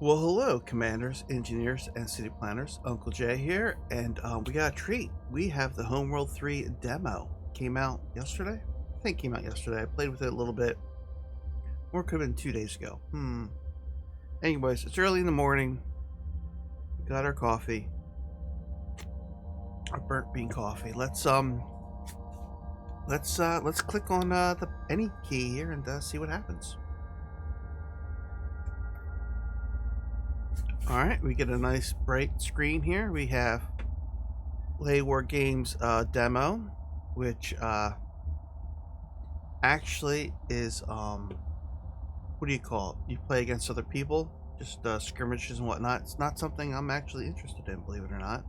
Well, hello, commanders, engineers, and city planners. Uncle Jay here, and we got a treat. We have the HomeWorld 3 demo. Came out yesterday? I think it came out yesterday. I played with it a little bit. Or it could have been 2 days ago. Anyways, it's early in the morning. We got our coffee. Our burnt bean coffee. Let's click on the any key here and see what happens. Alright, we get a nice bright screen here. We have War Games demo, which actually is what do you call it? You play against other people, just skirmishes and whatnot. It's not something I'm actually interested in, believe it or not.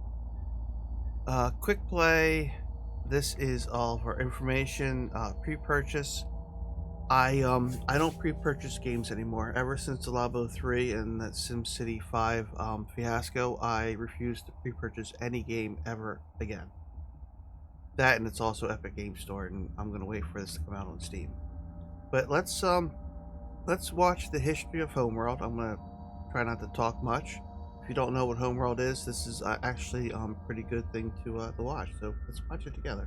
Quick play. This is all of our information. Pre-purchase. I don't pre-purchase games anymore. Ever since the Labo 3 and that SimCity 5 fiasco, I refuse to pre-purchase any game ever again. That, and it's also Epic Game Store, and I'm gonna wait for this to come out on Steam. But let's watch the history of HomeWorld. I'm gonna try not to talk much. If you don't know what HomeWorld is, this is actually a pretty good thing to watch. So let's watch it together.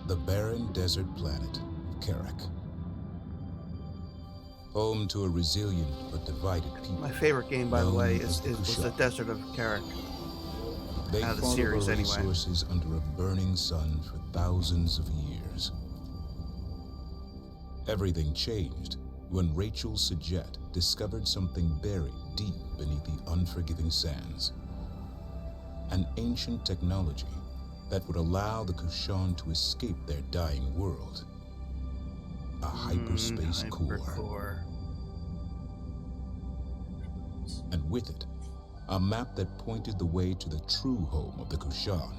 The barren desert planet of Karak. Home to a resilient but divided people. My favorite game, by the way, was the Desert of Karak. They Out of the fought series, over anyway. resources under a burning sun for thousands of years. Everything changed when Rachel Sajet discovered something buried deep beneath the unforgiving sands. An ancient technology that would allow the Kushan to escape their dying world. A hyperspace core. And with it, a map that pointed the way to the true home of the Kushan,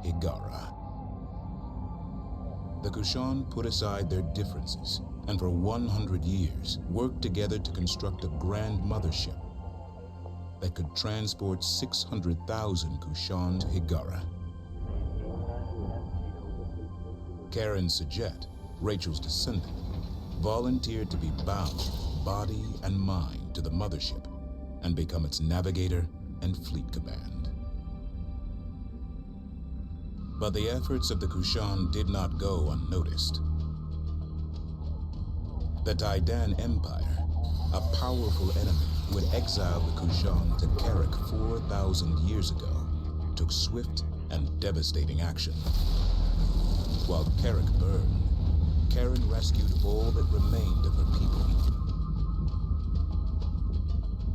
Hiigara. The Kushan put aside their differences and for 100 years worked together to construct a grand mothership that could transport 600,000 Kushan to Hiigara. Karen Sajet, Rachel's descendant, volunteered to be bound, body and mind, to the mothership and become its navigator and fleet command. But the efforts of the Kushan did not go unnoticed. The Taidan Empire, a powerful enemy who had exiled the Kushan to Karak 4,000 years ago, took swift and devastating action. While Karak burned, Karen rescued all that remained of her people.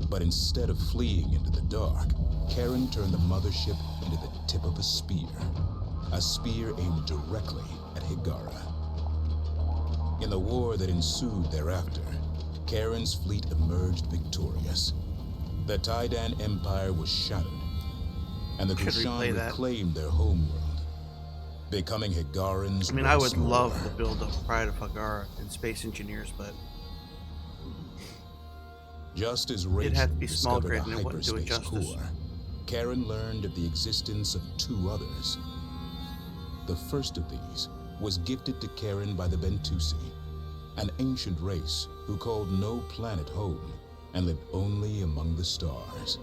But instead of fleeing into the dark, Karen turned the mothership into the tip of a spear aimed directly at Hiigara. In the war that ensued thereafter, Karen's fleet emerged victorious. The Taidan Empire was shattered, and the Kushan reclaimed their homeworld, becoming Hiigarans. I mean, I would love the build of Pride of Hiigara and Space Engineers, but just as Rachel had to be small discovered a grid and it wouldn't do it hyperspace justice. core, Karen learned of the existence of two others. The first of these was gifted to Karen by the Bentusi, an ancient race who called no planet home and lived only among the stars.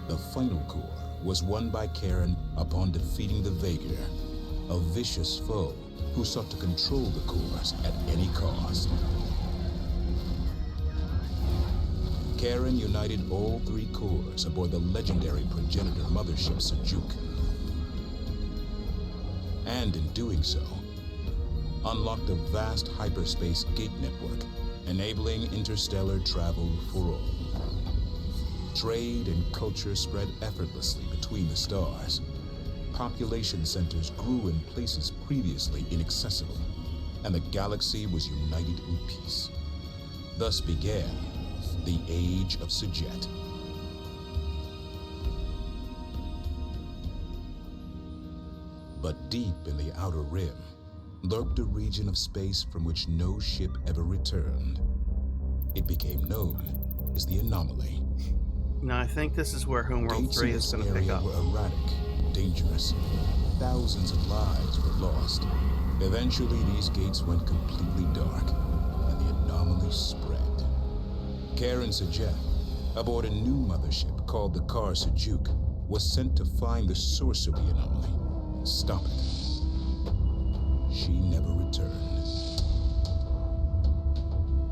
The final core was won by Karen upon defeating the Vaegir, a vicious foe who sought to control the cores at any cost. Karen united all three cores aboard the legendary progenitor mothership Sajuk, and in doing so, unlocked a vast hyperspace gate network, enabling interstellar travel for all. Trade and culture spread effortlessly between the stars. Population centers grew in places previously inaccessible, and the galaxy was united in peace. Thus began the Age of Sajet. But deep in the outer rim lurked a region of space from which no ship ever returned. It became known as the Anomaly. No, I think this is where HomeWorld Gates 3 in is this going to pick area up. were erratic, dangerous. Thousands of lives were lost. Eventually, these gates went completely dark, and the anomaly spread. Karen Sajet, aboard a new mothership called the Kar Sajuk, was sent to find the source of the anomaly and stop it. She never returned.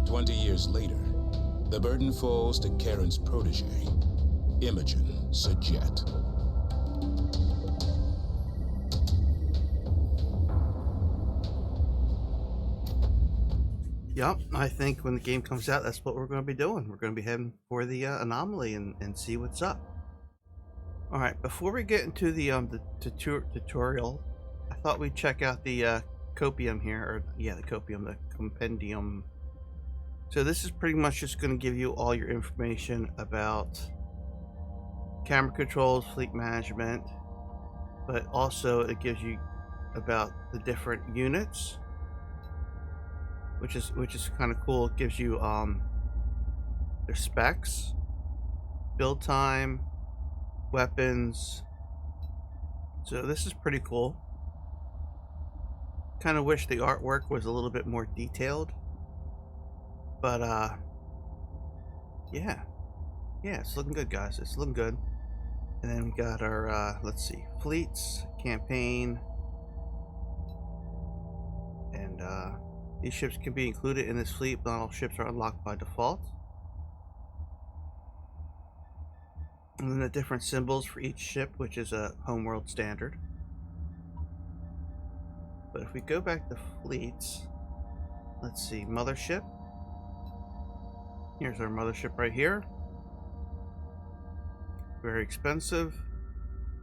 20 years later, the burden falls to Karen's protege, Imogen Sajet. Yep, I think when the game comes out, that's what we're going to be doing. We're going to be heading for the anomaly and see what's up. All right, before we get into the tutorial, I thought we'd check out the Copium here, or yeah, the Copium, the Compendium. So this is pretty much just going to give you all your information about camera controls, fleet management, but also it gives you about the different units, which is kind of cool. It gives you their specs, build time, weapons. So this is pretty cool. Kind of wish the artwork was a little bit more detailed, but yeah, it's looking good, guys. It's looking good. And then we got our let's see, fleets, campaign, and these ships can be included in this fleet, but not all ships are unlocked by default. And then the different symbols for each ship, which is a HomeWorld standard. But if we go back to fleets, let's see, mothership. Here's our mothership right here. Very expensive.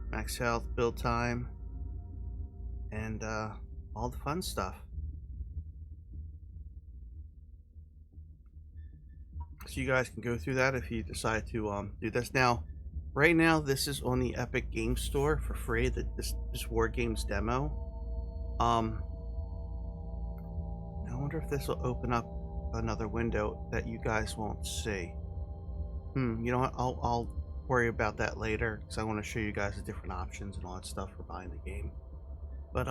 Max health, build time, and all the fun stuff. So you guys can go through that if you decide to do this. Now, right now, this is on the Epic Game Store for free. This War Games demo. I wonder if this will open up another window that you guys won't see. You know what? I'll worry about that later, because I want to show you guys the different options and all that stuff for buying the game. But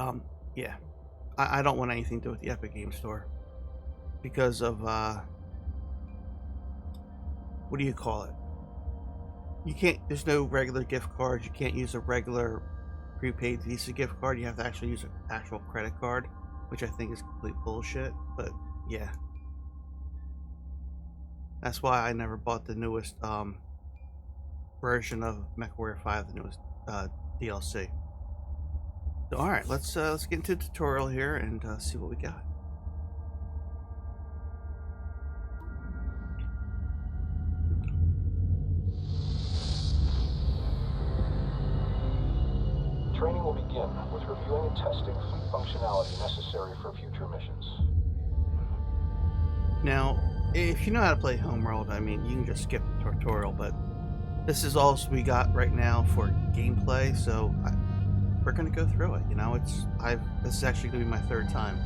yeah, I don't want anything to do with the Epic Game Store because of what do you call it? You can't. There's no regular gift cards. You can't use a regular prepaid Visa gift card. You have to actually use an actual credit card, which I think is complete bullshit. But yeah, that's why I never bought the newest version of MechWarrior 5, the newest DLC. So, all right, let's get into the tutorial here and see what we got. Training will begin with reviewing and testing fleet functionality necessary for future missions. Now, if you know how to play HomeWorld, I mean, you can just skip the tutorial, but this is all we got right now for gameplay, so we're gonna go through it. You know, this is actually gonna be my third time,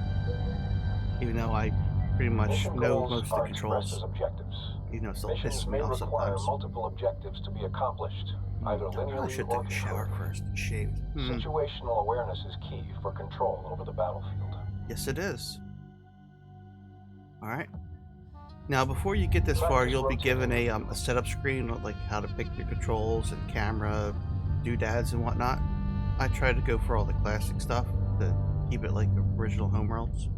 even though I pretty much Mission know goals most of the are expressed controls. as objectives. You know, still Missions pisses me may off require sometimes. multiple objectives to be accomplished, either I probably linearly should or take a shower controlled. first and shave. Situational awareness is key for control over the battlefield. Yes, it is. All right. Now, before you get this far, you'll be given a setup screen with like how to pick your controls and camera doodads and whatnot. I try to go for all the classic stuff to keep it like the original HomeWorlds.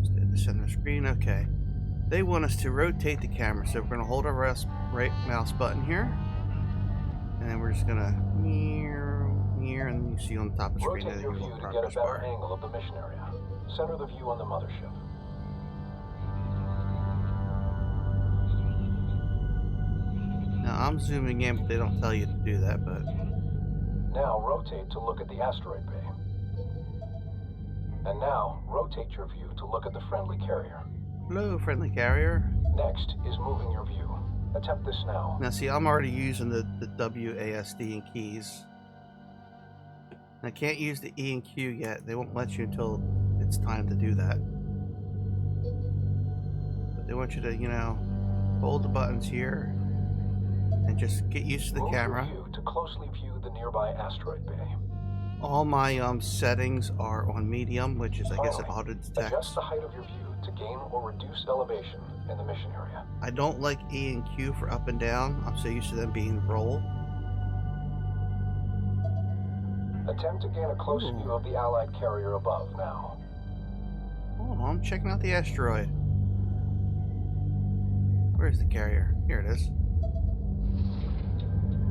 Stay at the center screen. Okay. They want us to rotate the camera, so we're going to hold our right mouse button here, and then we're just going to near, and then you see on the top of the screen Rotate your view to get a progress better bar. angle of the mission area. Center the view on the mothership. Now I'm zooming in, but they don't tell you to do that. But Now rotate to look at the asteroid bay. And now rotate your view to look at the friendly carrier. hello, friendly carrier. Next is moving your view. Attempt this now. Now see, I'm already using the WASD and keys. I can't use the E and Q yet. They won't let you until it's time to do that. But they want you to, you know, hold the buttons here and just get used to the Move camera. your view to closely view the nearby asteroid bay. All my settings are on medium, which is, I guess, it Finally, auto adjust detects. the height of your view to gain or reduce elevation in the mission area. I don't like E and Q for up and down. I'm so used to them being roll. Attempt to gain a close Ooh. view of the Allied carrier above now. Oh, I'm checking out the asteroid. Where's the carrier? Here it is.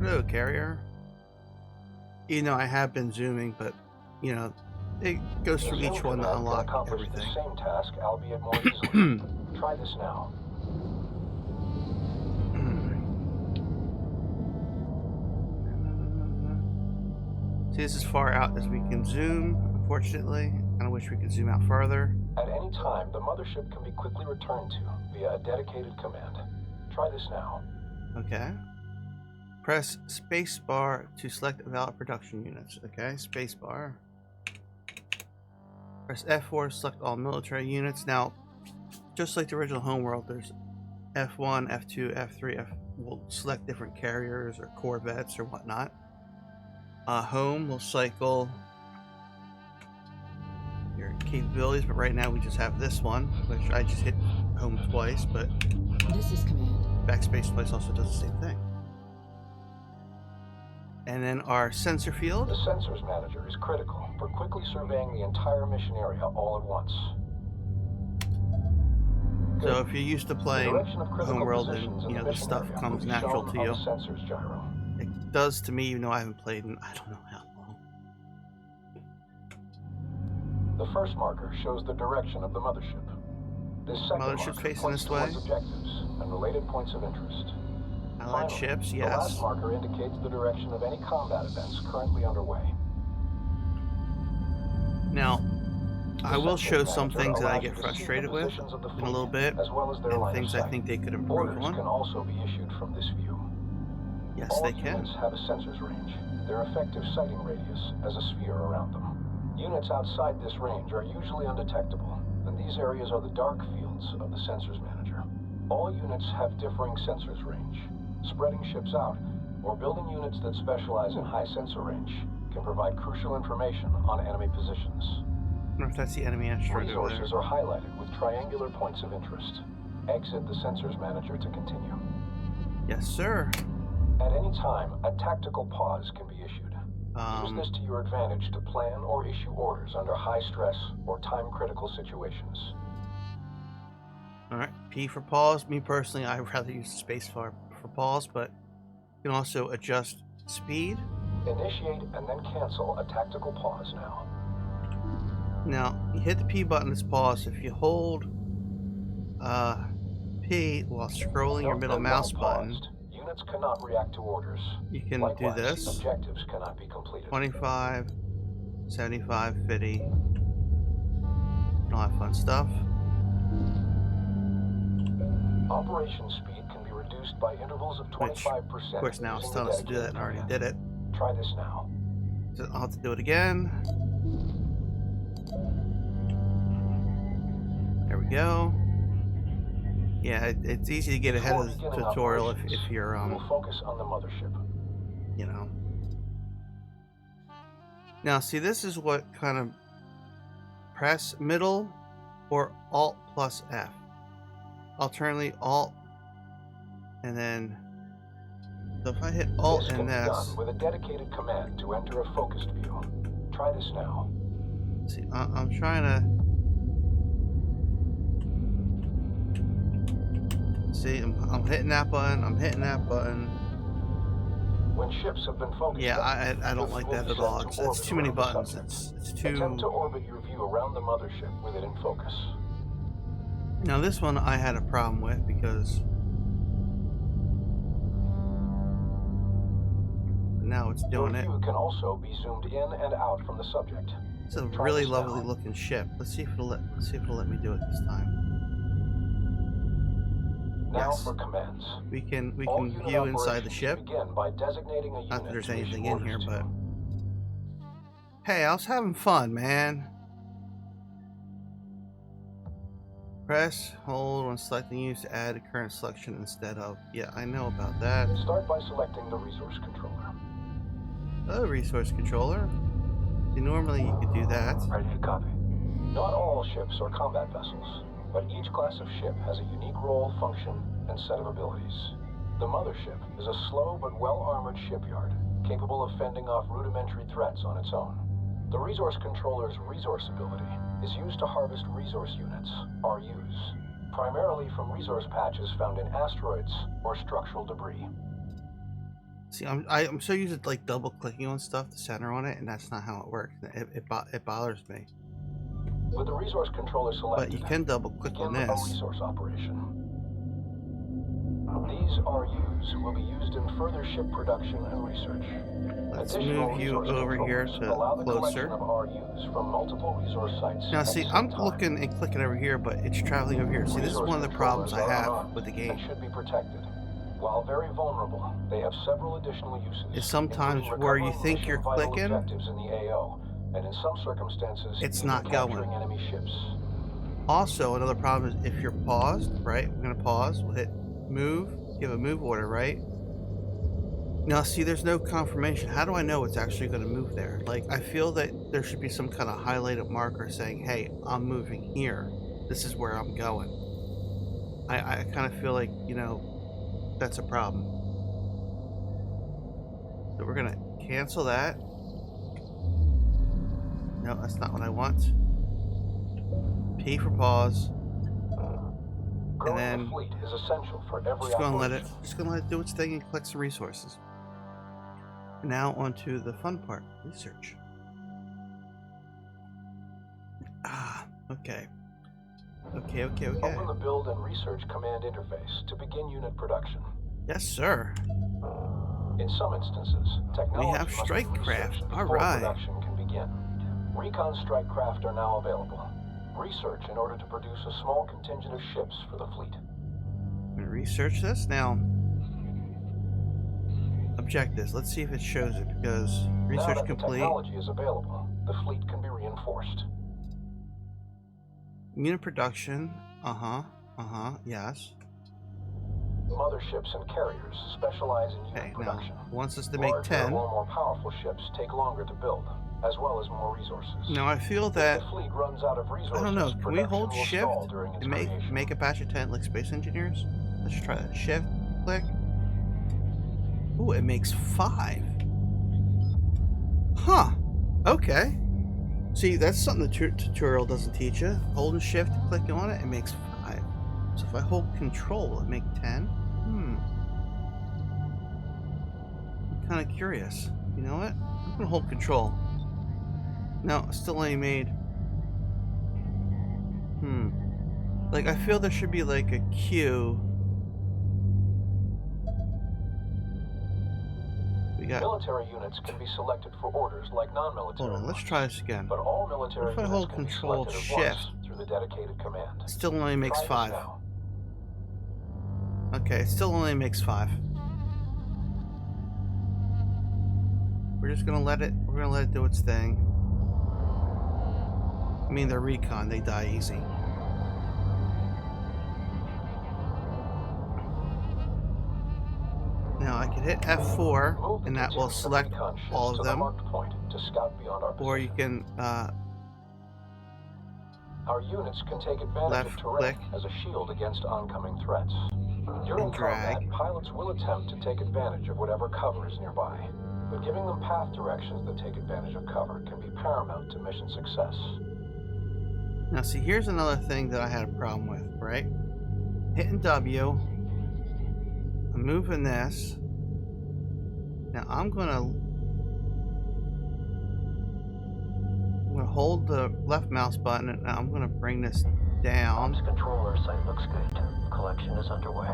Hello, carrier. You know, I have been zooming, but, you know, it goes through each one to unlock accomplish everything. the same task, albeit more easily. Try this now. See, this is far out as we can zoom, unfortunately. I wish we could zoom out farther. At any time, the mothership can be quickly returned to via a dedicated command. Try this now. Okay. Press spacebar to select valid production units. Okay, spacebar. Press F4 to select all military units. Now, just like the original HomeWorld, there's F1, F2, F3, will select different carriers or corvettes or whatnot. Home will cycle your capabilities, but right now we just have this one, which I just hit home twice, but This is command. backspace twice also does the same thing. And then our sensor field. The sensors manager is critical for quickly surveying the entire mission area all at once. So if you're used to playing HomeWorld positions and, in you know, the this mission stuff area comes will be natural shown to on you. the sensors gyro. It does to me, even though I haven't played in I don't know how long. The first marker shows the direction of the mothership. This second Mothership's marker facing points this way. towards objectives and related points of interest. Allied Finally, ships, the last yes. marker indicates the direction of any combat events currently underway. Now, I will show some Manager things that I allows get you to see the frustrated with positions of the in a fleet, little bit, as well as their and line of things I sight. think they could improve Orders on. can also be issued from this view. Yes, All they can. units have a sensors range, their effective sighting radius as a sphere around them. Units outside this range are usually undetectable, and these areas are the dark fields of the sensors manager. All units have differing sensors range. Spreading ships out, or building units that specialize in high sensor range, can provide crucial information on enemy positions. I wonder if that's the enemy asteroid over there. Resources are highlighted with triangular points of interest. Exit the sensors manager to continue. Yes, sir. At any time, a tactical pause can be issued. Use this to your advantage to plan or issue orders under high stress or time-critical situations. Alright, P for pause. Me personally, I'd rather use the space for pause, but you can also adjust speed. Initiate and then cancel a tactical pause now. Now, you hit the P button to pause. If you hold P while scrolling your Note middle that mouse while button, paused, units cannot react to orders. you can Likewise, do this. objectives cannot be completed. 25, 75, 50, and all that fun stuff. Operation speed can be reduced by intervals of 25%. Of course, now it's using telling the us to do that, and I already dedicated did it. command. Try this now. So I'll have to do it again. There we go. Yeah, it's easy to get ahead Before of the beginning tutorial operations, if you're we'll focus on the mothership. you know. Now, see, this is what kind of press middle or Alt plus F. Alternately, Alt, and then, so if I hit Alt This can and be this, done with a dedicated command to enter a focused view. Try this now. see, I'm trying to, see, I'm hitting that button, I'm hitting that button. When ships have been focused, Yeah, I don't the like fleet that at is all. sent to It's orbit too many around the buttons. subject. It's Attempt to too. orbit your view around the mothership with it in focus. Now this one I had a problem with because now it's doing Your it. view can also be zoomed in and out from the subject. It's a Try really this lovely now. looking ship. Let's see if it'll let me do it this time. Now Yes. for commands. We can All unit view inside the operations ship. begin by designating a unit Not that there's to issue anything in orders here, to. but hey, I was having fun, man. Press hold when selecting use to add a current selection instead of. Yeah, I know about that. Start by selecting the resource controller. Hello, resource controller. See, normally you could do that. Ready to copy. Not all ships are combat vessels, but each class of ship has a unique role, function, and set of abilities. The mothership is a slow but well-armored shipyard, capable of fending off rudimentary threats on its own. The resource controller's resource ability is used to harvest resource units, RUs, primarily from resource patches found in asteroids or structural debris. See, I'm so used to like double clicking on stuff to center on it, and that's not how it works. It bothers me. With the resource controller selected, But you can double click on begin a this. resource operation. These RUs will be used in further ship production and research. Let's Additional move you resource over here controllers to allow the collection closer. of RUs from multiple resource sites Now at see, the same I'm time. looking and clicking over here, but it's traveling over here. See, this is one of the problems I have with the game. And should be protected. While very vulnerable, they have several additional uses. It's sometimes including where you recovering think you're mission-vital clicking, objectives in the AO, and in some circumstances, it's even not capturing going. enemy ships. Also, another problem is if you're paused, right? We're gonna pause. We'll hit move. Give a move order, right? Now, see, there's no confirmation. How do I know it's actually going to move there? Like, I feel that there should be some kind of highlighted marker saying, "Hey, I'm moving here. This is where I'm going." I kind of feel like, you know, that's a problem. So we're gonna cancel that. No, that's not what I want. P for pause. Growing then the fleet is essential for every Just gonna let operation. it do its thing and collect some resources. Now onto the fun part, research. Okay. Open the build and research command interface to begin unit production. Yes, sir. In some instances, technology have must be strike researched craft. before All right. production can begin. Recon strike craft are now available. Research in order to produce a small contingent of ships for the fleet. I'm gonna research this now. Objectives. Let's see if it shows it, because Now research that the complete. technology is available, the fleet can be reinforced. Unit production. Yes. Motherships and carriers specialize in unit Okay, now production. wants us to make Larger 10. or more powerful ships take longer to build, as well as more resources. Now I feel If that, the fleet runs out of resources, I don't know, can we production hold will shift stall during its and creation. make a batch of 10 like Space Engineers? Let's try that. Shift, click. Ooh, it makes 5. Huh. Okay. See, that's something the tutorial doesn't teach you. Holding shift, clicking on it, it makes 5. So if I hold control, will it make 10? I'm kind of curious. You know what? I'm gonna hold control. No, still only made. Like, I feel there should be like a queue. We got. Military units can be selected for orders like non-military Hold on, let's ones. try this again. But all military What if I units hold can be Control selected at Shift? once through the dedicated command. Still only makes Try this 5. now. Okay, it still only makes 5. We're just gonna let it. We're gonna let it do its thing. I mean, they're recon; they die easy. Now I can hit F4, Move the and that will contingent select recon ships all to of the them. marked point to scout beyond our Or you position. can Our units can take advantage left of terrain click as a shield against oncoming threats. During and drag. combat, pilots will attempt to take advantage of whatever cover is nearby, but giving them path directions that take advantage of cover can be paramount to mission success. Now see, here's another thing that I had a problem with, right? Hitting W. I'm moving this. Now I'm gonna hold the left mouse button and I'm gonna bring this down. Comms controller site looks good. Collection is underway.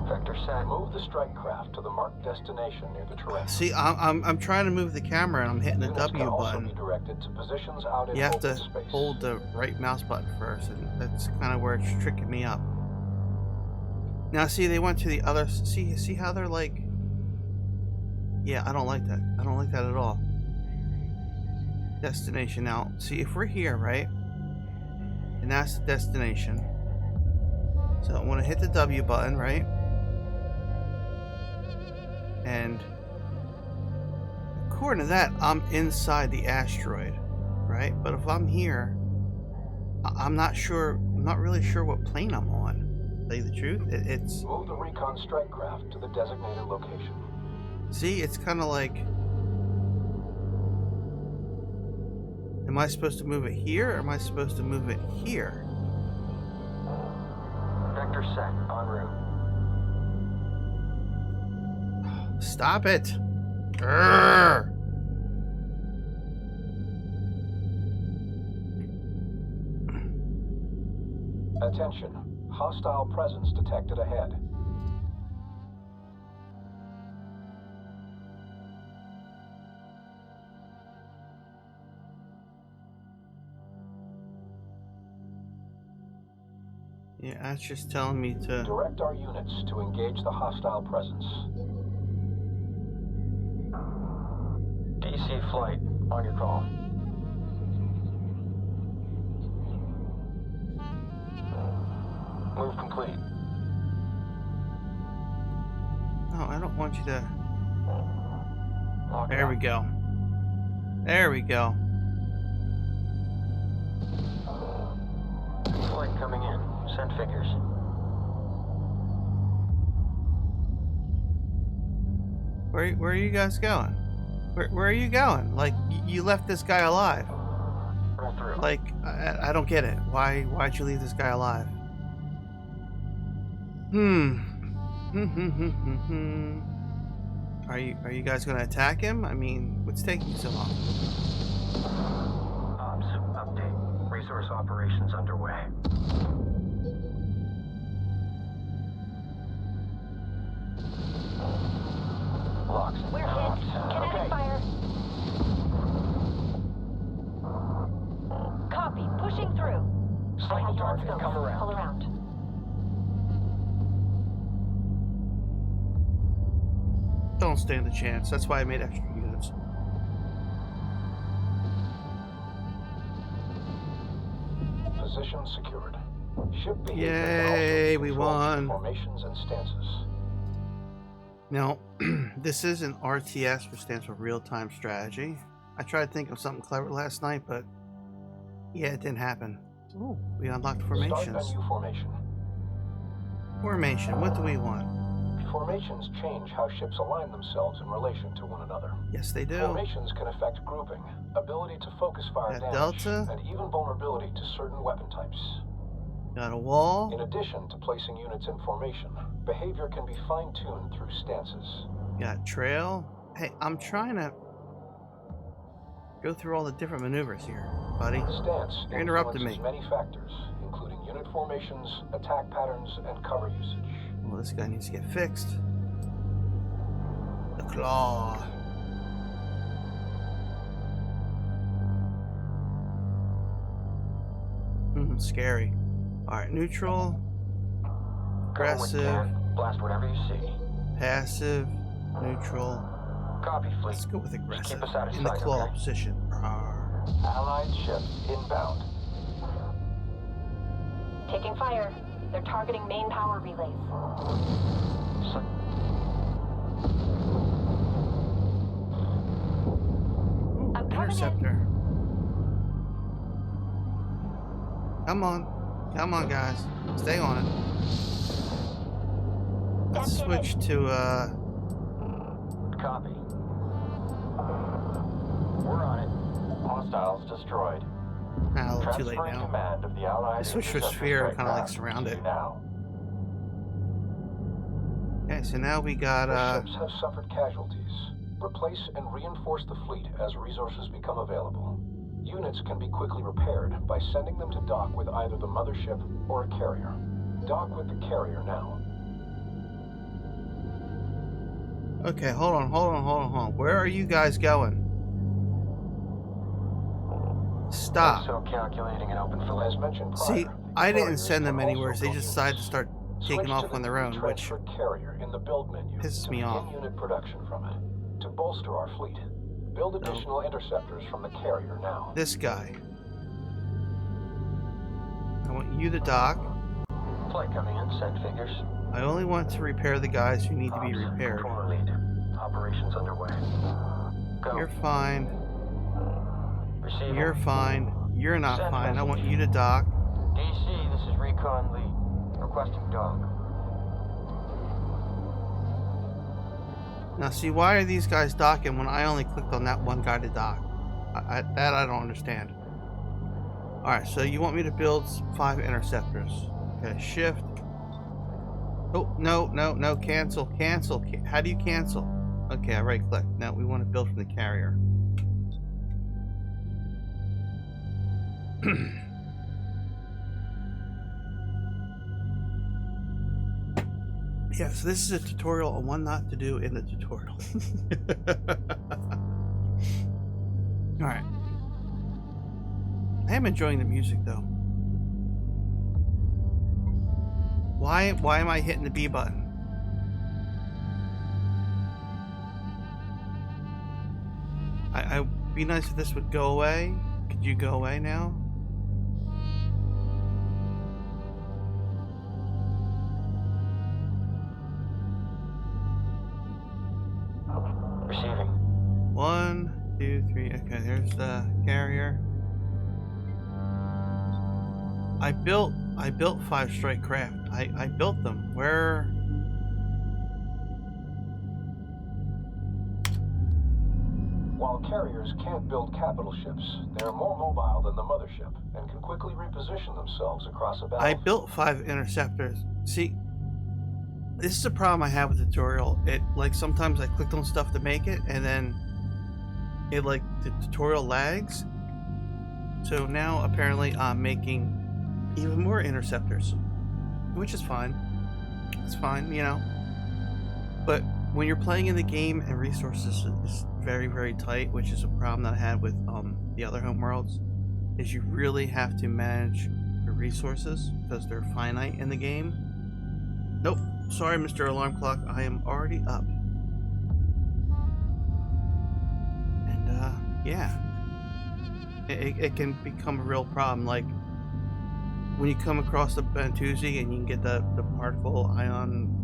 Vector set. Move the strike craft to the marked destination near the terrain. See, I'm trying to move the camera and I'm hitting the Units can W also be button. directed to positions out in You have open to space. hold the right mouse button first, and that's kind of where it's tricking me up. Now, see, they went to the other. See how they're like. Yeah, I don't like that. I don't like that at all. Destination. Now, see, if we're here, right, and that's the destination. So I want to hit the W button, right, and according to that, I'm inside the asteroid, right? But if I'm here, I'm not sure. I'm not really sure what plane I'm on. To tell you the truth, it's. Move the recon strike craft to the designated location. See, it's kind of like. Am I supposed to move it here, or am I supposed to move it here? Vector set, en route. Stop it! Grrr. Attention. Hostile presence detected ahead. Yeah, that's just telling me to. Direct our units to engage the hostile presence. DC flight, on your call. Move complete. No, I don't want you to. Lock it There up. we go. There we go. Flight coming in. Send figures. Where are you guys going? Where are you going? Like, you left this guy alive. Roll through. Like, I don't get it. Why'd you leave this guy alive? Are you guys gonna attack him? I mean, what's taking so long? Ops, update. Resource operations underway. Locks. We're hit. Kinetic fire. Copy. Pushing through. I have you on scope. Come around. Pull around. Don't stand a chance. That's why I made extra units. Position secured. Ship behavior Yay, can also we control won. formations and stances. Now, this is an RTS, which stands for real-time strategy. I tried to think of something clever last night, but yeah, it didn't happen. Ooh, we unlocked Start formations. menu formation. Formation, what do we want? Formations change how ships align themselves in relation to one another. Yes, they do. Formations can affect grouping, ability to focus fire Got damage, delta. and even vulnerability to certain weapon types. Got a wall. In addition to placing units in formation, behavior can be fine-tuned through stances. Got trail. Hey, I'm trying to go through all the different maneuvers here, buddy. Stance You're interrupting influences me. many factors, including unit formations, attack patterns, and cover usage. Well, this guy needs to get fixed. The claw. Scary. Alright, neutral. Go with Aggressive. can. Blast whatever you see. Passive. Neutral. Copy, fleet. Let's go with aggressive. keep us out of In the sight, claw okay? position. Rawr. Allied ship inbound. Taking fire. They're targeting main power relays. I'm coming in. Interceptor. Come on. Come on, guys. Stay on it. Let's switch to, Copy. We're on it. Hostiles destroyed. a little too late Transferring now. command of the Allied I switched to a interceptor sphere and strike kinda, like, craft surround to it. you now. Okay, so now we got, The ships have suffered casualties. Replace and reinforce the fleet as resources become available. Units can be quickly repaired by sending them to dock with either the mothership or a carrier. Dock with the carrier now. okay, hold on. Where are you guys going? Stop. Also calculating an open fill. As mentioned prior, See, the I didn't carriers send them can anywhere, also so they go just decided to units. start Switch taking to off the on their own, which transferred carrier in the build menu pisses to me begin off. unit production from it. To bolster our fleet, build additional interceptors from the carrier now. this guy. I want you to dock. Flight coming in. Send figures. I only want to repair the guys who need to be Ops, repaired. Controller lead. Operations underway. Go. You're fine. Receiving. You're fine. You're not Send fine. I want message. you to dock. DC, this is Recon Lead. Requesting dock. Now, see, why are these guys docking when I only clicked on that one guy to dock? That I don't understand. Alright, so you want me to build 5 interceptors. Okay, shift. Oh, no, cancel. How do you cancel? Okay, I right click. Now we want to build from the carrier. Yeah, so this is a tutorial on what not to do in the tutorial. Alright. I am enjoying the music though. Why am I hitting the B button? I'd be nice if this would go away. Could you go away now? Receiving. 1, 2, 3. Okay, there's the carrier. I built 5 strike craft. I built them. Where? While carriers can't build capital ships, they are more mobile than the mothership and can quickly reposition themselves across a I battlefield. built 5 interceptors. See, this is a problem I have with the tutorial. It, like, sometimes I clicked on stuff to make it, and then it, like, the tutorial lags. So now apparently I'm making even more interceptors, which is fine. It's fine, you know. But when you're playing in the game and resources is very, very tight, which is a problem that I had with the other HomeWorlds, is you really have to manage your resources because they're finite in the game. Nope. Sorry, Mr. Alarm Clock. I am already up. And, yeah. It can become a real problem. Like, when you come across the Bentusi and you can get the particle ion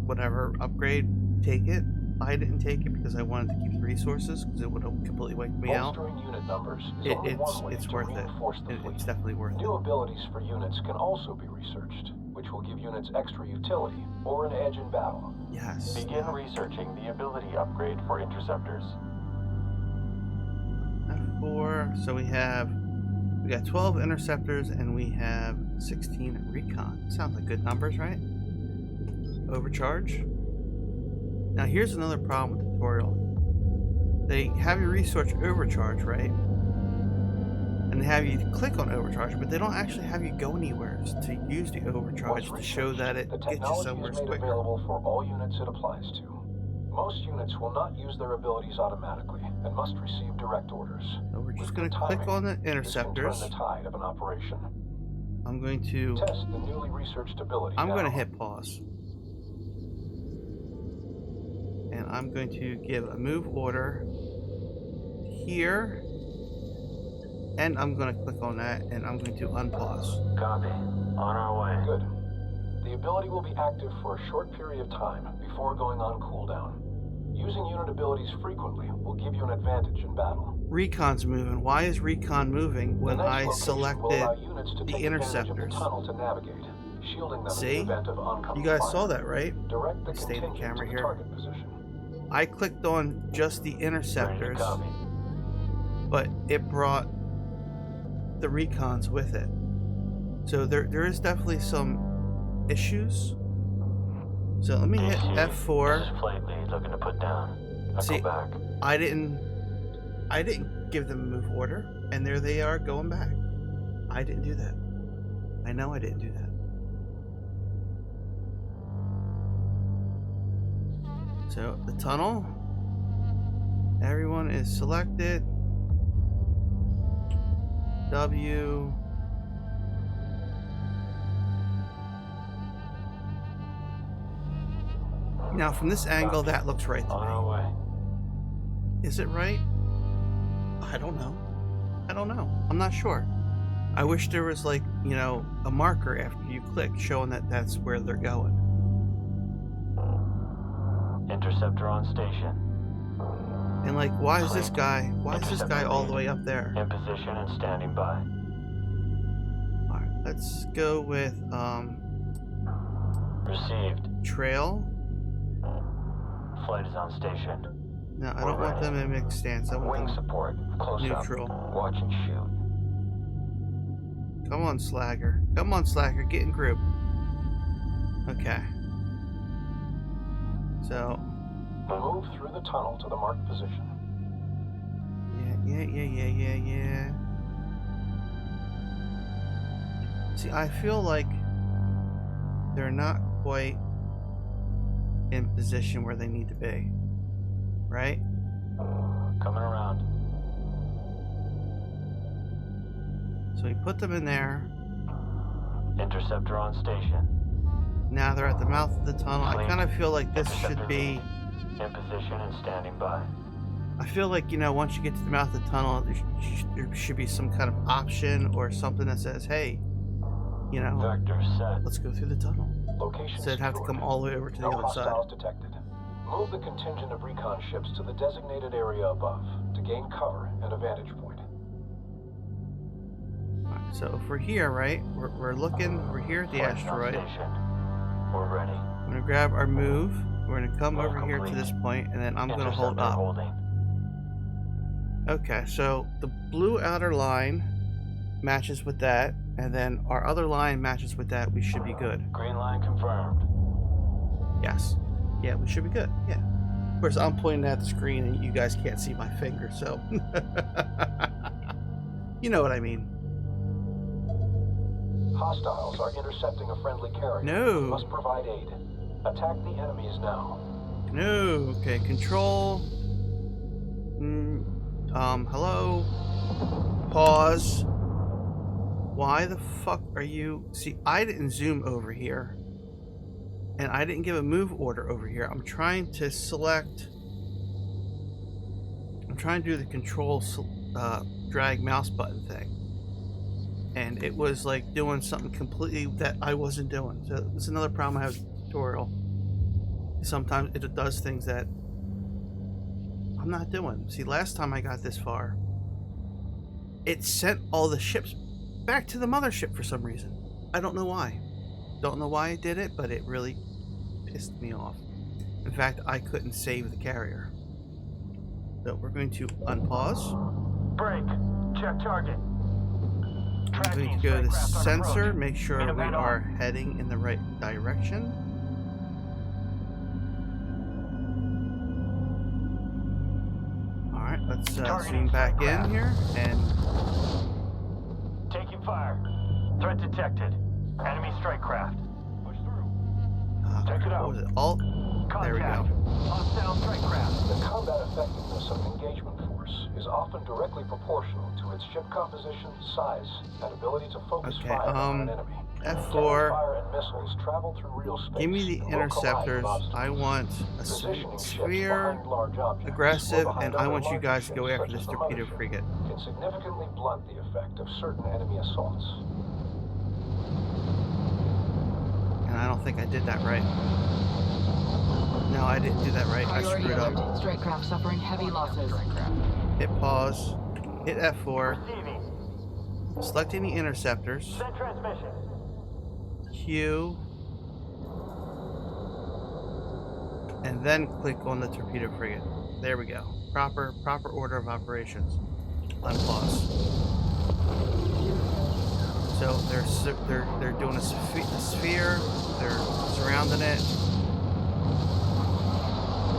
whatever upgrade, take it. I didn't take it because I wanted to keep the resources because it would have completely wiped me out. Bolstering unit numbers is only one way It's to worth it. reinforce the fleet. It's definitely worth it. New abilities for units can also be researched, which will give units extra utility or an edge in battle. Yes. Begin researching the ability upgrade for interceptors. F4. So we got 12 interceptors and we have 16 recon. Sounds like good numbers, right? Overcharge. Now here's another problem with the tutorial. They have your research overcharge, right? And they have you click on overcharge, but they don't actually have you go anywhere to use the overcharge to show that it the gets you technology somewhere is made quicker. available for all units it applies to. Most units will not use their abilities automatically and must receive direct orders. So we're just With going good to click timing, on the this can interceptors. turn the tide of an operation. I'm going to Test the newly researched ability. I'm going to now. hit pause. And I'm going to give a move order here. And I'm going to click on that and I'm going to unpause. Copy. On our way. Good. The ability will be active for a short period of time before going on cooldown. Using unit abilities frequently will give you an advantage in battle. Recon's moving. Why is Recon moving when The next I location will selected allow units to the take advantage of interceptors? the tunnel to navigate, shielding them See? in the event of oncoming You guys fire. saw that, right? Direct the Stay the contingent camera to here. the target position. I clicked on just the Ready to interceptors, copy. but it brought the recons with it. So there is definitely some issues. So let me hit DC, F4. This is Flight Lead looking to put down. See, Go back. I didn't give them a move order, and there they are going back. I didn't do that. I know I didn't do that. So the tunnel, everyone is selected. W. Now from this angle, that looks right to On me. our way. Is it right? I don't know. I don't know. I'm not sure. I wish there was, like, you know, a marker after you click showing that that's where they're going. Interceptor on station. And like, why is this guy all the way up there? In position and standing by. Alright, let's go with Received. trail. Flight is on station. No, I don't want them in mixed stance. I want Wing them support. Close neutral. up. Watch and shoot. Come on, Slagger. Come on, Slagger. Get in group. Okay. So. Move through the tunnel to the marked position. Yeah. See, I feel like they're not quite in position where they need to be. Right? Coming around. So we put them in there. Interceptor on station. Now they're at the mouth of the tunnel. I kind of feel like this Interceptor should be... in position and standing by. I feel like, you know, once you get to the mouth of the tunnel, there should be some kind of option or something that says, hey, you know, Vector set. let's go through the tunnel. Location Instead of have to secured. come all the way over to the No other side. hostiles detected. Move the contingent of recon ships to the designated area above to gain cover and a vantage point. Alright, so if we're here, right, we're looking, we're here at the Flight's on asteroid. station. We're ready. I'm going to grab our move. We're going to come Move over here to complete. this point, and then I'm going to hold Interceptor up. holding. Okay, so the blue outer line matches with that, and then our other line matches with that. We should be good. Green line confirmed. Yes. Yeah, we should be good. Yeah. Of course, I'm pointing at the screen, and you guys can't see my finger, so... you know what I mean. Hostiles are intercepting a friendly carrier. No. Must provide aid. Attack the enemies now. No. Okay, control. Hello? Pause. Why the fuck are you... See, I didn't zoom over here. And I didn't give a move order over here. I'm trying to select... I'm trying to do the control drag mouse button thing. And it was like doing something completely that I wasn't doing. So it's another problem I have with the tutorial. Sometimes it does things that I'm not doing. See, last time I got this far, it sent all the ships back to the mothership for some reason. I don't know why. Don't know why it did it, but it really pissed me off. In fact, I couldn't save the carrier. So we're going to unpause. Break. Check target. I'm going to go to sensor, make sure we are heading in the right direction. Alright, let's zoom back in here and... Taking fire. Threat detected. Enemy strike craft. Push through. Check it out. What was it? Alt? There we go. Hostile strike craft. The combat effectiveness of an engagement force is often directly proportional to its ship composition, size, and ability to focus Okay, fire on an enemy. F4. Cannon fire and missiles travel through real space. Give me the and will collide with interceptors. obstacles. I want a Positioning ships sphere, behind large objects aggressive, or behind and I other want you larger guys to go ships, after such this as the torpedo mothership, frigate. can significantly blunt the effect of certain enemy assaults. And I don't think I did that right. No, I didn't do that right. I Priority screwed up. alert. Strike craft suffering heavy losses. Hit pause. Hit F4. Receiving. Selecting the interceptors. Send transmission. Q. And then click on the torpedo frigate. There we go. Proper order of operations. Unpause. So they're doing a sphere. They're surrounding it.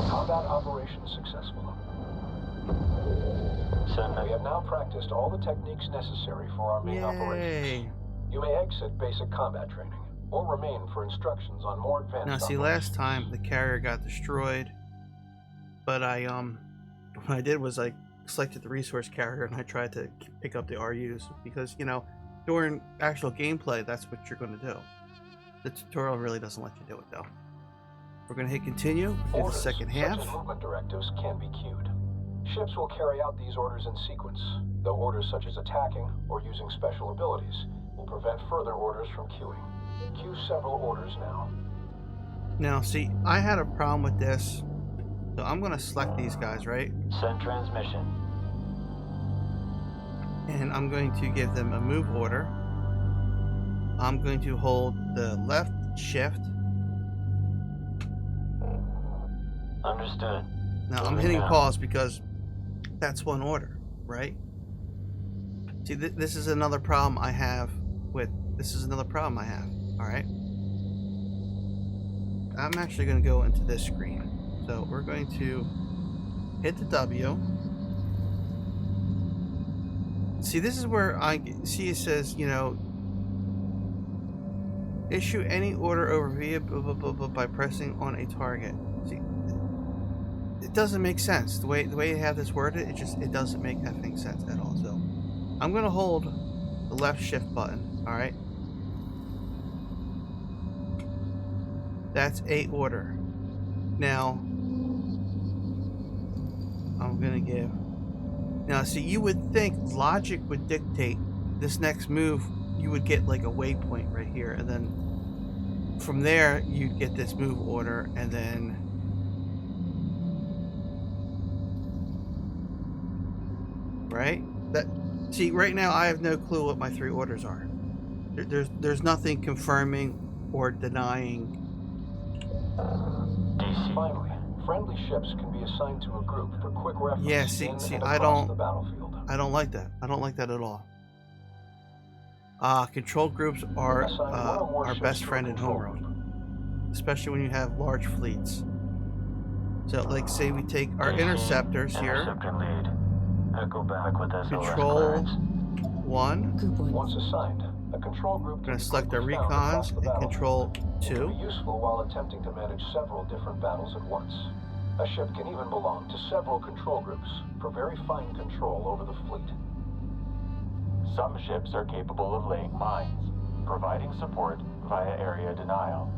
Combat operation successful. We have now practiced all the techniques necessary for our main operations. Yay! You may exit basic combat training, or remain for instructions on more advanced Now, see, operations. last time the carrier got destroyed, but what I did was I selected the resource carrier and I tried to pick up the RUs because, you know, during actual gameplay, that's what you're going to do. The tutorial really doesn't let you do it, though. We're going to hit continue, do the Orders, second half. such as movement directives can be queued. Ships will carry out these orders in sequence, though orders such as attacking or using special abilities will prevent further orders from queuing. Queue several orders now. Now, see, I had a problem with this So I'm gonna select these guys, right? Send transmission. And I'm going to give them a move order. I'm going to hold the left shift. Understood. Now I'm Moving hitting now. pause because that's one order, right? See, this is another problem I have with. This is another problem I have. All right. I'm actually going to go into this screen. So we're going to hit the W. See, this is where I see it says, you know, issue any order over via blah, blah, blah, blah, by pressing on a target. See, it doesn't make sense the way you have this worded. It doesn't make effing sense at all. So I'm gonna hold the left shift button. All right, that's a order. Now I'm gonna give. Now see, you would think logic would dictate this next move. You would get like a waypoint right here, and then from there you'd get this move order, and then right. That see, right now I have no clue what my 3 orders are. There's nothing confirming or denying. DC. Finally, friendly ships can be assigned to a group for quick reference. Yeah, see, and I across don't- the battlefield. I don't like that. I don't like that at all. Control groups are Assign one or more our ships best to a friend in control HomeWorld, group. especially when you have large fleets. So, like, say we take our DC, interceptors here. Interceptor lead. Echo back with SOS Control clearance. 1. Group 1. Once assigned, a control group We're can going be to select our quickly found across recons the and battlefield. Control It can 2. be useful while attempting to manage several different battles at once. A ship can even belong to several control groups for very fine control over the fleet. Some ships are capable of laying mines, providing support via area denial.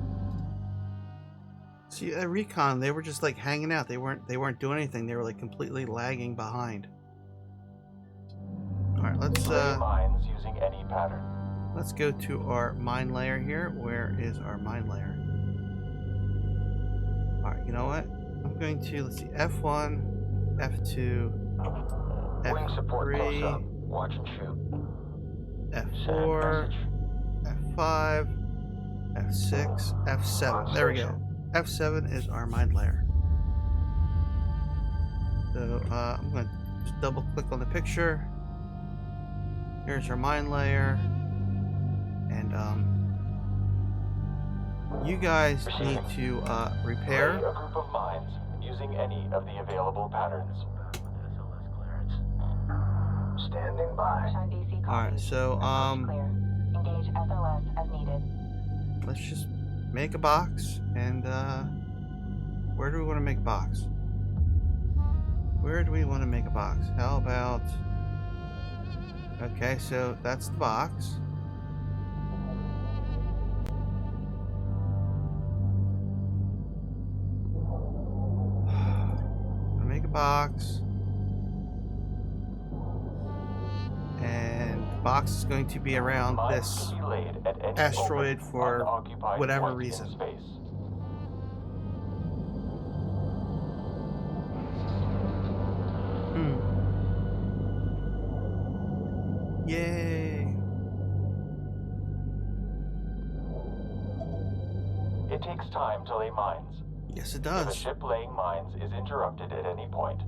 See, at recon, they were just like hanging out. They weren't doing anything. They were like completely lagging behind. All right, Lay mines using any pattern. let's go to our mine layer here. Where is our mine layer? All right, you know what? I'm going to, let's see, F1, F2, Wing support close F3, up. Watch and shoot. Send F4, message. F5, F6, F7. There we go. F7 is our mine layer. So I'm going to just double click on the picture. Here's our mine layer. And you guys need to repair. Lay a group of mines using any of the available patterns. SOS clearance. Standing by. Sean DC, All right, so approach clear. Engage SOS as needed. let's just make a box, and where do we want to make a box? Where do we want to make a box? How about, okay, so that's the box. Make a box, and the box is going to be around Mines this can be laid at any asteroid open, for unoccupied whatever point in reason. space. Yay! It takes time to lay mines. Yes, it If a does. ship laying mines is interrupted at any point,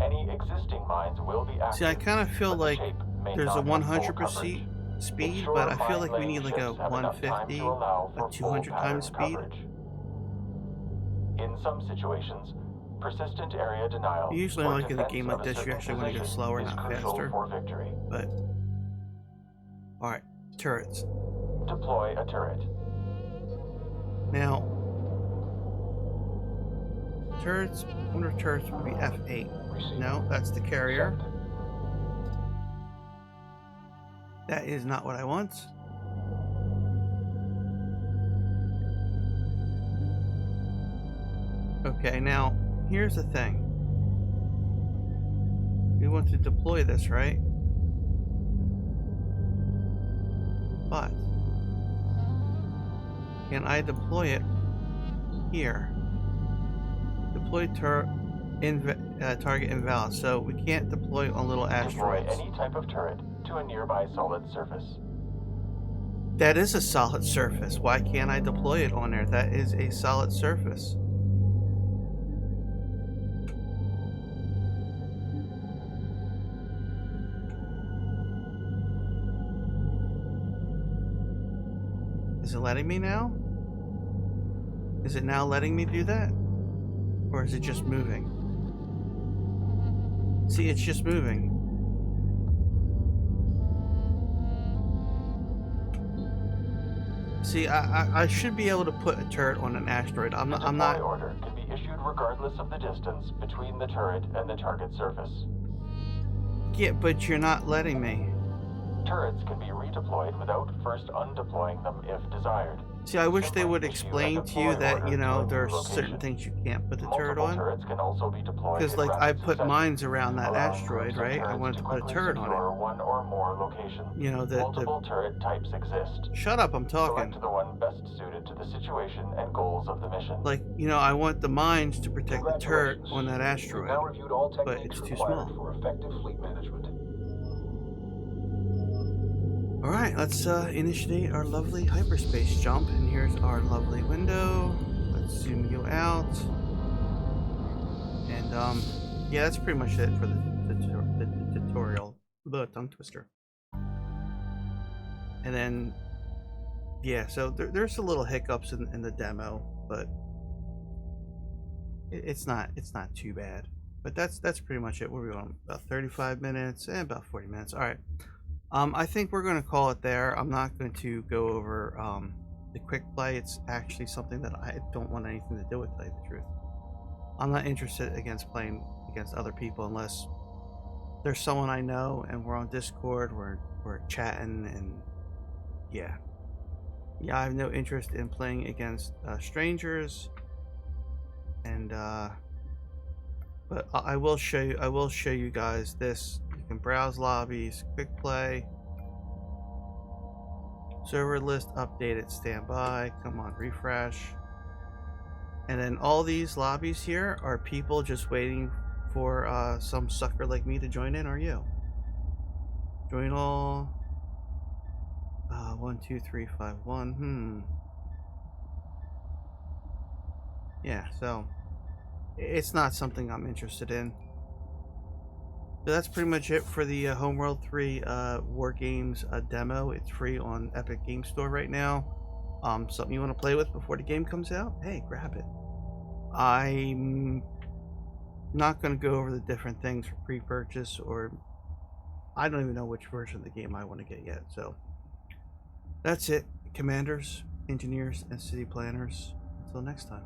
any existing mines will be active. See, I kind of feel but the like shape may there's a not have full 100% coverage. speed, Ensure but I feel like we mine-laying need like a ships have enough time 150, to allow for a 200 full times pattern speed. coverage. In some situations, persistent area denial. Usually, or like in a defense game of like this, you certain actually want to go position slower, is not crucial faster. for victory. But all right, turrets. Deploy a turret. Now, turrets. I wonder if turrets would be F8. Receive. No, that's the carrier. Send. That is not what I want. Okay, now here's the thing. We want to deploy this, right? But can I deploy it here? Deploy turret Target invalid. So we can't deploy on little Deploy asteroids. any type of turret to a nearby solid surface. That is a solid surface. Why can't I deploy it on there? That is a solid surface. Is it letting me now? Is it now letting me do that? Or is it just moving? See, it's just moving. See, I should be able to put a turret on an asteroid. I'm The not. deploy order can be issued regardless of the distance between the turret and the target surface. Yeah, but you're not letting me. Turrets can be redeployed without first undeploying them if desired. See, I wish they Simply would issue a explain to you deploy that, order you to know, a new there's location. certain things you can't put the turret Multiple on. turrets can also be deployed Because, in like, rapid I put succession, mines around that allowing asteroid, groups of right? I turrets wanted to put a quickly turret on secure one or more locations. it. You know, Multiple turret types exist. Shut up, I'm talking. Select the one best suited to the situation and goals of the mission. Like, you know, I want the mines to protect the turret on that You've now asteroid. reviewed all But techniques it's too required small. for effective fleet management. Alright, let's initiate our lovely hyperspace jump. And here's our lovely window. Let's zoom you out. And, yeah, that's pretty much it for the tutorial. The tongue twister. And then, yeah, so there's a little hiccups in the demo, but it's not too bad. But that's pretty much it. What are we on? About 35 minutes and about 40 minutes. All right. I think we're going to call it there. I'm not going to go over the quick play. It's actually something that I don't want anything to do with, to tell you the truth. I'm not interested against playing against other people unless there's someone I know and we're on Discord, we're chatting, and yeah, I have no interest in playing against strangers. And but I will show you guys this. You can browse lobbies, quick play, server list updated, standby. Come on, refresh. And then all these lobbies here are people just waiting for some sucker like me to join in, or you. Join all. 1, 2, 3, 5, 1. Yeah, so it's not something I'm interested in. So that's pretty much it for the HomeWorld 3 War Games demo. It's free on Epic Game Store right now. Something you want to play with before the game comes out? Hey, grab it. I'm not going to go over the different things for pre-purchase, or I don't even know which version of the game I want to get yet. So that's it, commanders, engineers, and city planners. Until next time.